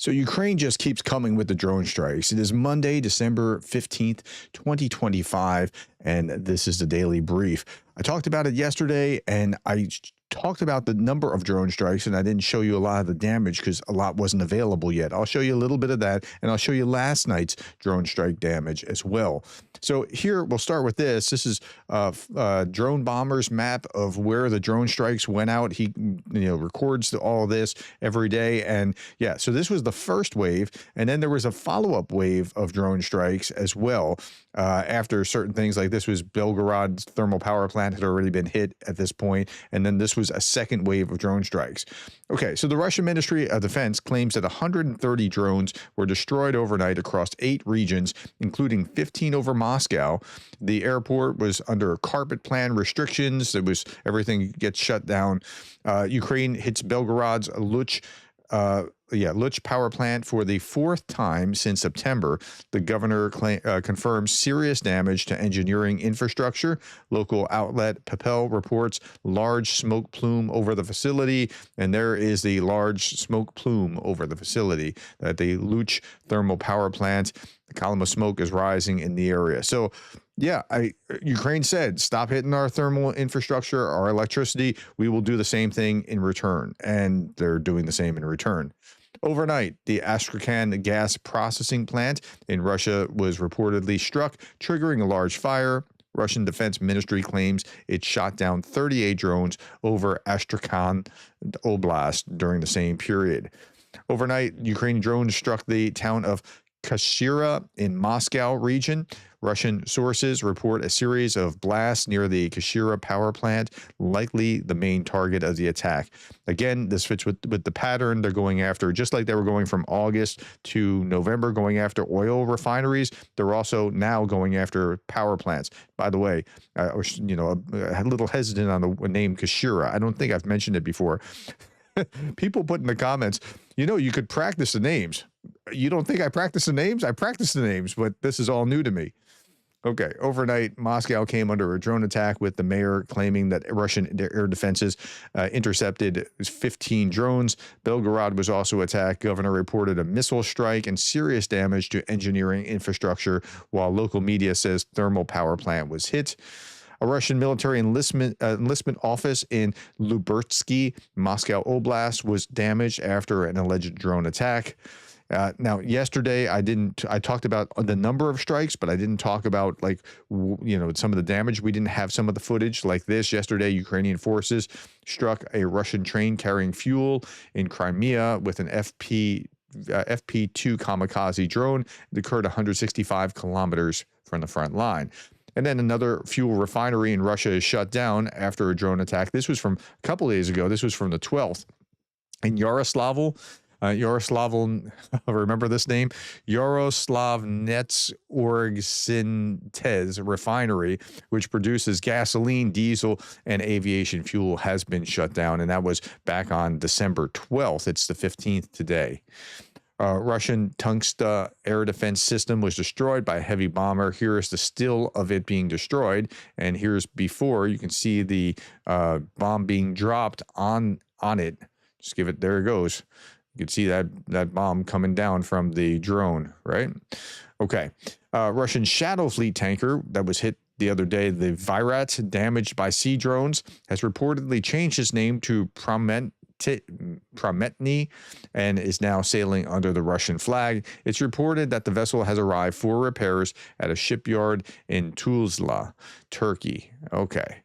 So Ukraine just keeps coming with the drone strikes. It is Monday, December 15th, 2025, and this is the Daily Brief. I talked about it yesterday, and I talked about the number of drone strikes, and I didn't show you a lot of the damage because a lot wasn't available yet. I'll show you a little bit of that, and I'll show you last night's drone strike damage as well. So here, we'll start with this. This is drone bomber's map of where the drone strikes went out. He records all of this every day, and yeah, so this was the first wave, and then there was a follow-up wave of drone strikes as well. After certain things like this was Belgorod's thermal power plant had already been hit at this point, and then this was a second wave of drone strikes. Okay, so the Russian Ministry of Defense claims that 130 drones were destroyed overnight across 8 regions, including 15 over Moscow. The airport was under carpet plan restrictions. It was everything gets shut down. Ukraine hits Belgorod's Luch power plant for the 4th time since September. The governor confirms serious damage to engineering infrastructure. Local outlet Papel reports large smoke plume over the facility, and there is the large smoke plume over the facility at the Luch thermal power plant. The column of smoke is rising in the area. So yeah, Ukraine said, stop hitting our thermal infrastructure, our electricity. We will do the same thing in return. And they're doing the same in return. Overnight, the Astrakhan gas processing plant in Russia was reportedly struck, triggering a large fire. Russian Defense Ministry claims it shot down 38 drones over Astrakhan Oblast during the same period. Overnight, Ukrainian drones struck the town of Kashira in Moscow region. Russian sources report a series of blasts near the Kashira power plant, likely the main target of the attack. Again, this fits with the pattern they're going after, just like they were going from August to November, going after oil refineries. They're also now going after power plants. By the way, I was a little hesitant on the name Kashira. I don't think I've mentioned it before. People put in the comments, you could practice the names. You don't think I practice the names? I practice the names, but this is all new to me. Okay, overnight, Moscow came under a drone attack with the mayor claiming that Russian air defenses intercepted 15 drones. Belgorod was also attacked. Governor reported a missile strike and serious damage to engineering infrastructure, while local media says thermal power plant was hit. A Russian military enlistment office in Lubertsky, Moscow Oblast, was damaged after an alleged drone attack. Now, yesterday, I talked about the number of strikes, but I didn't talk about some of the damage. We didn't have some of the footage like this. Yesterday, Ukrainian forces struck a Russian train carrying fuel in Crimea with an FP2 kamikaze drone. It occurred 165 kilometers from the front line. And then another fuel refinery in Russia is shut down after a drone attack. This was from a couple days ago. This was from the 12th. In Yaroslavl, remember this name? Yaroslavnetsorgsynthez refinery, which produces gasoline, diesel, and aviation fuel, has been shut down. And that was back on December 12th. It's the 15th today. Russian Tungsten air defense system was destroyed by a heavy bomber. Here is the still of it being destroyed, and here's before. You can see the bomb being dropped on it. Just give it, there it goes. You can see that bomb coming down from the drone, right? Okay. Russian Shadow Fleet tanker that was hit the other day, the Virat, damaged by sea drones, has reportedly changed its name to Prometny and is now sailing under the Russian flag. It's reported that the vessel has arrived for repairs at a shipyard in Tuzla, Turkey. Okay.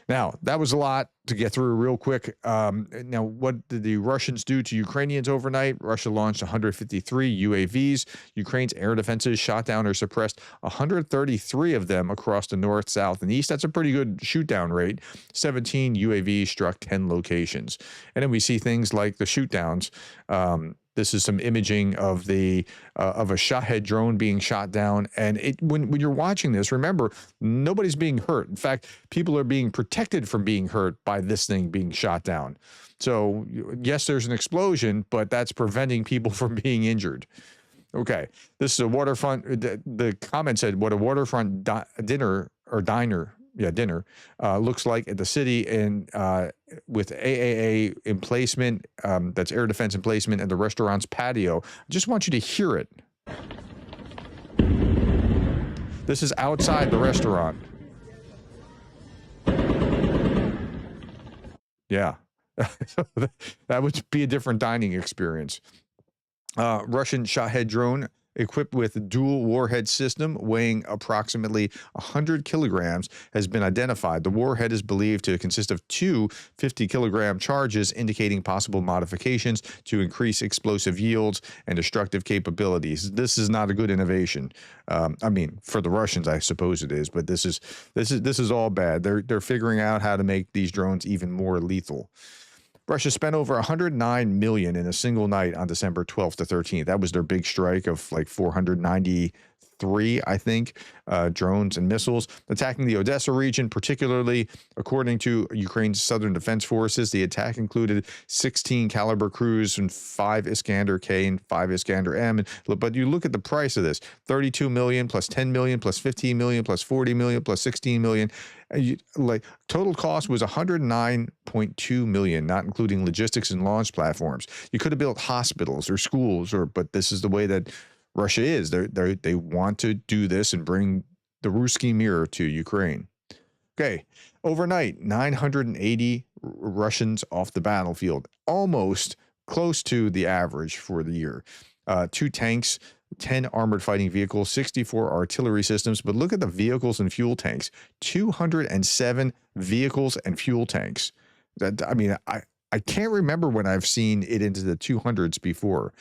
Now, that was a lot to get through real quick. Now, what did the Russians do to Ukrainians overnight? Russia launched 153 UAVs. Ukraine's air defenses shot down or suppressed 133 of them across the north, south, and east. That's a pretty good shoot-down rate. 17 UAVs struck 10 locations. And then we see things like the shoot-downs. This is some imaging of a Shahed drone being shot down. And when you're watching this, remember, nobody's being hurt. In fact, people are being protected from being hurt by this thing being shot down. So yes, there's an explosion, but that's preventing people from being injured. Okay, this is a waterfront. The comment said, what a waterfront diner dinner, looks like at the city, and with AAA emplacement, that's air defense emplacement, and the restaurant's patio. I just want you to hear it. This is outside the restaurant. Yeah. That would be a different dining experience. Russian Shahed drone equipped with dual warhead system weighing approximately 100 kilograms has been identified. The warhead is believed to consist of two 50-kilogram charges, indicating possible modifications to increase explosive yields and destructive capabilities. This is not a good innovation. I mean, for the Russians, I suppose it is, but this is all bad. They're figuring out how to make these drones even more lethal. Russia spent over $109 million in a single night on December 12th to 13th. That was their big strike of like 493, I think, drones and missiles attacking the Odessa region. Particularly, according to Ukraine's Southern Defense Forces, the attack included 16 caliber cruise and 5 Iskander-K and 5 Iskander-M. But you look at the price of this: $32 million plus $10 million plus $15 million plus $40 million plus $16 million. Like total cost was $109.2 million, not including logistics and launch platforms. You could have built hospitals or schools, but this is the way that Russia is. They want to do this and bring the Ruski Mir to Ukraine. Okay, overnight, 980 Russians off the battlefield, almost close to the average for the year. 2 tanks, 10 armored fighting vehicles, 64 artillery systems. But look at the vehicles and fuel tanks: 207 vehicles and fuel tanks. I can't remember when I've seen it into the 200s before.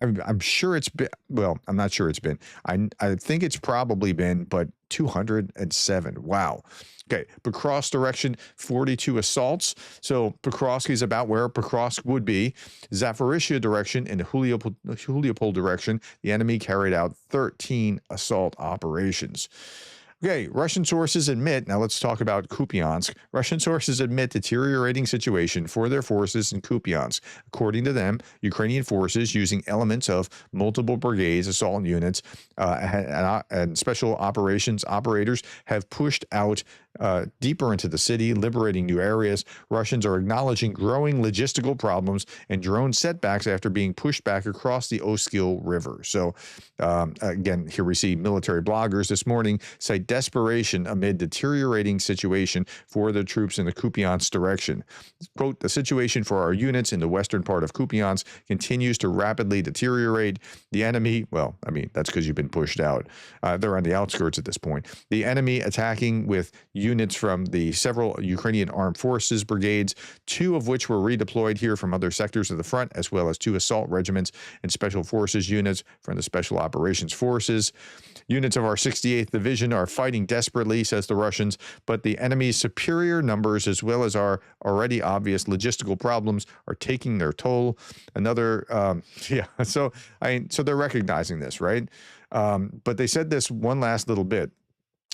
I'm sure it's been, well, I'm not sure it's been. I think it's probably been, but 207. Wow. Okay, Pokrovsk direction, 42 assaults. So Pokrovsk is about where Pokrovsk would be. Zaporizhia direction and Huliopol direction, the enemy carried out 13 assault operations. Okay, Russian sources admit, now let's talk about Kupiansk. Russian sources admit deteriorating situation for their forces in Kupiansk. According to them, Ukrainian forces, using elements of multiple brigades, assault units, and special operations operators, have pushed out deeper into the city, liberating new areas. Russians are acknowledging growing logistical problems and drone setbacks after being pushed back across the Oskil River. So, again, here we see military bloggers this morning cite desperation amid deteriorating situation for the troops in the Kupiansk direction. Quote, the situation for our units in the western part of Kupiansk continues to rapidly deteriorate. The enemy, well, I mean, that's because you've been pushed out. They're on the outskirts at this point. The enemy attacking with units from the several Ukrainian armed forces brigades, 2 of which were redeployed here from other sectors of the front, as well as 2 assault regiments and special forces units from the Special Operations Forces. Units of our 68th Division are fighting desperately, says the Russians, but the enemy's superior numbers, as well as our already obvious logistical problems, are taking their toll. Another, so they're recognizing this, right? But they said this one last little bit.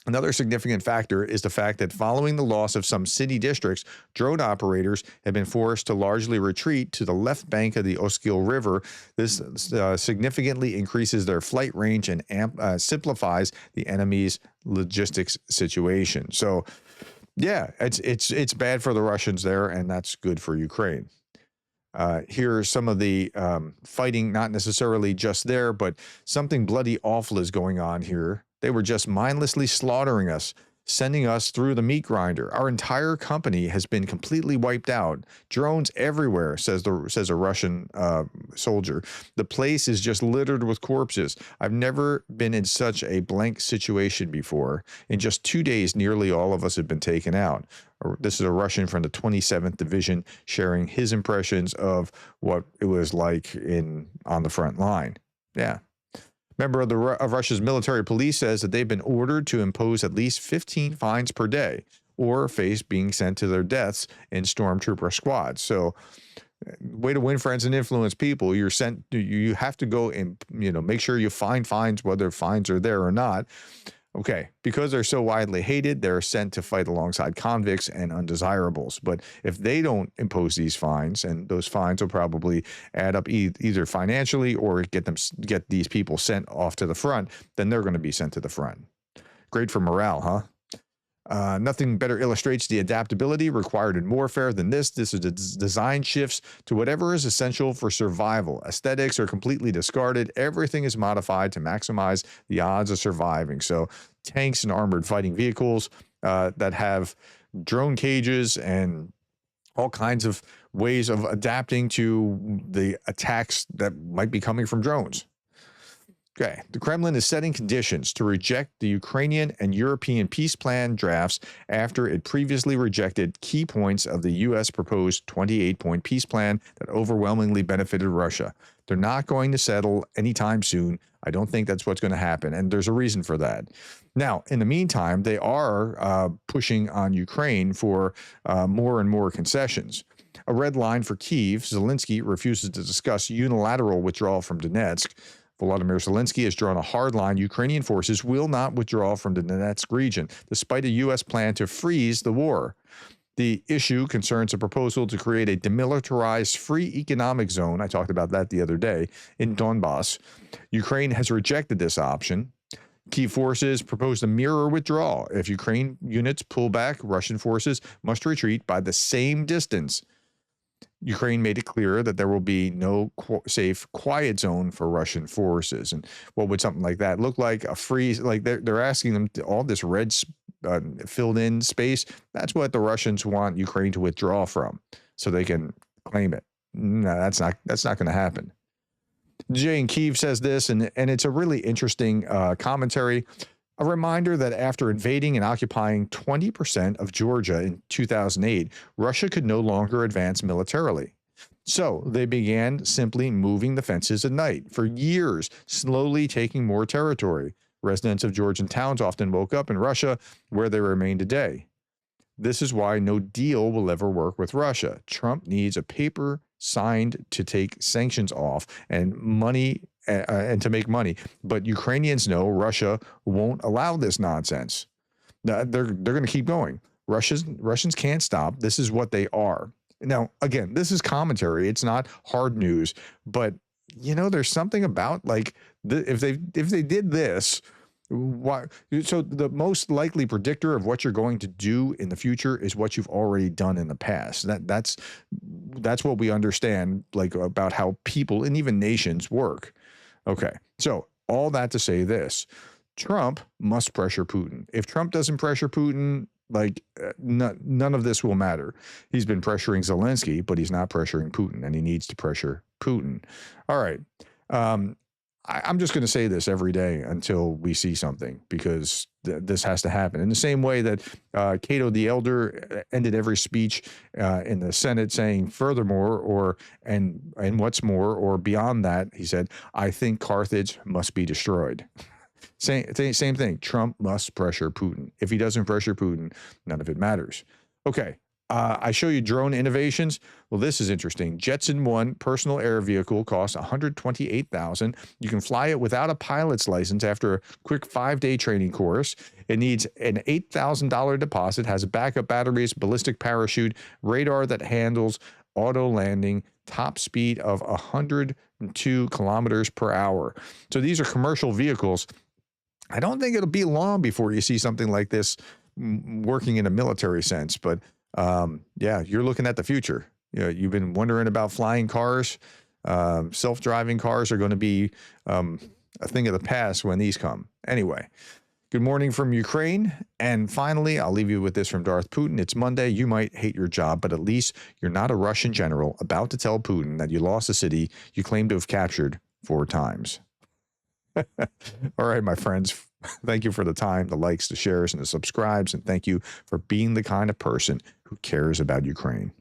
Another significant factor is the fact that following the loss of some city districts, drone operators have been forced to largely retreat to the left bank of the Oskil River. This significantly increases their flight range and simplifies the enemy's logistics situation. So, yeah, it's bad for the Russians there, and that's good for Ukraine. Here's some of the fighting, not necessarily just there, but something bloody awful is going on here. They were just mindlessly slaughtering us, sending us through the meat grinder. Our entire company has been completely wiped out. Drones everywhere, says a Russian soldier. The place is just littered with corpses. I've never been in such a blank situation before. In just 2 days, nearly all of us have been taken out. This is a Russian from the 27th Division sharing his impressions of what it was like on the front line. Yeah. Member of Russia's military police says that they've been ordered to impose at least 15 fines per day or face being sent to their deaths in stormtrooper squads. So, way to win friends and influence people. You have to go and make sure you find fines, whether fines are there or not. Okay, because they're so widely hated, they're sent to fight alongside convicts and undesirables. But if they don't impose these fines, and those fines will probably add up either financially or get these people sent off to the front, then they're going to be sent to the front. Great for morale, huh? Nothing better illustrates the adaptability required in warfare than this. This is design shifts to whatever is essential for survival. Aesthetics are completely discarded. Everything is modified to maximize the odds of surviving. So tanks and armored fighting vehicles that have drone cages and all kinds of ways of adapting to the attacks that might be coming from drones. Okay, the Kremlin is setting conditions to reject the Ukrainian and European peace plan drafts after it previously rejected key points of the U.S. proposed 28-point peace plan that overwhelmingly benefited Russia. They're not going to settle anytime soon. I don't think that's what's going to happen, and there's a reason for that. Now, in the meantime, they are pushing on Ukraine for more and more concessions. A red line for Kyiv, Zelensky refuses to discuss unilateral withdrawal from Donetsk. Volodymyr Zelensky has drawn a hard line. Ukrainian forces will not withdraw from the Donetsk region, despite a U.S. plan to freeze the war. The issue concerns a proposal to create a demilitarized free economic zone, I talked about that the other day, in Donbass. Ukraine has rejected this option. Key forces proposed a mirror withdrawal. If Ukraine units pull back, Russian forces must retreat by the same distance. Ukraine made it clear that there will be no safe, quiet zone for Russian forces. And what would something like that look like? A freeze, like they're asking them to, all this red filled in space. That's what the Russians want Ukraine to withdraw from, so they can claim it. No, that's not going to happen. Jay in Kyiv says this, and it's a really interesting commentary. A reminder that after invading and occupying 20% of Georgia in 2008, Russia could no longer advance militarily. So they began simply moving the fences at night. For years, slowly taking more territory. Residents of Georgian towns often woke up in Russia, where they remain today. This is why no deal will ever work with Russia. Trump needs a paper signed to take sanctions off and money and to make money. But Ukrainians know Russia won't allow this nonsense. They're going to keep going. Russians can't stop. This is what they are. Now, again, this is commentary. It's not hard news. But, there's something about, like, if they did this, why? So the most likely predictor of what you're going to do in the future is what you've already done in the past. That's what we understand, like, about how people and even nations work. Okay, so all that to say this: Trump must pressure Putin. If Trump doesn't pressure Putin, like, none of this will matter. He's been pressuring Zelensky, but he's not pressuring Putin, and he needs to pressure Putin. All right. I'm just going to say this every day until we see something, because this has to happen. In the same way that Cato the Elder ended every speech in the Senate saying, furthermore, and what's more, or beyond that, he said, I think Carthage must be destroyed. Same thing. Trump must pressure Putin. If he doesn't pressure Putin, none of it matters. Okay. I show you drone innovations. Well, this is interesting. Jetson 1 personal air vehicle costs $128,000. You can fly it without a pilot's license after a quick 5-day training course. It needs an $8,000 deposit, has backup batteries, ballistic parachute, radar that handles auto landing, top speed of 102 kilometers per hour. So these are commercial vehicles. I don't think it'll be long before you see something like this working in a military sense, but yeah, you're looking at the future. You've been wondering about flying cars. Self-driving cars are going to be a thing of the past when these come. Anyway, good morning from Ukraine. And finally, I'll leave you with this from Darth Putin. It's Monday. You might hate your job, but at least you're not a Russian general about to tell Putin that you lost a city you claim to have captured 4 times. All right, my friends. Thank you for the time, the likes, the shares, and the subscribes. And thank you for being the kind of person who cares about Ukraine.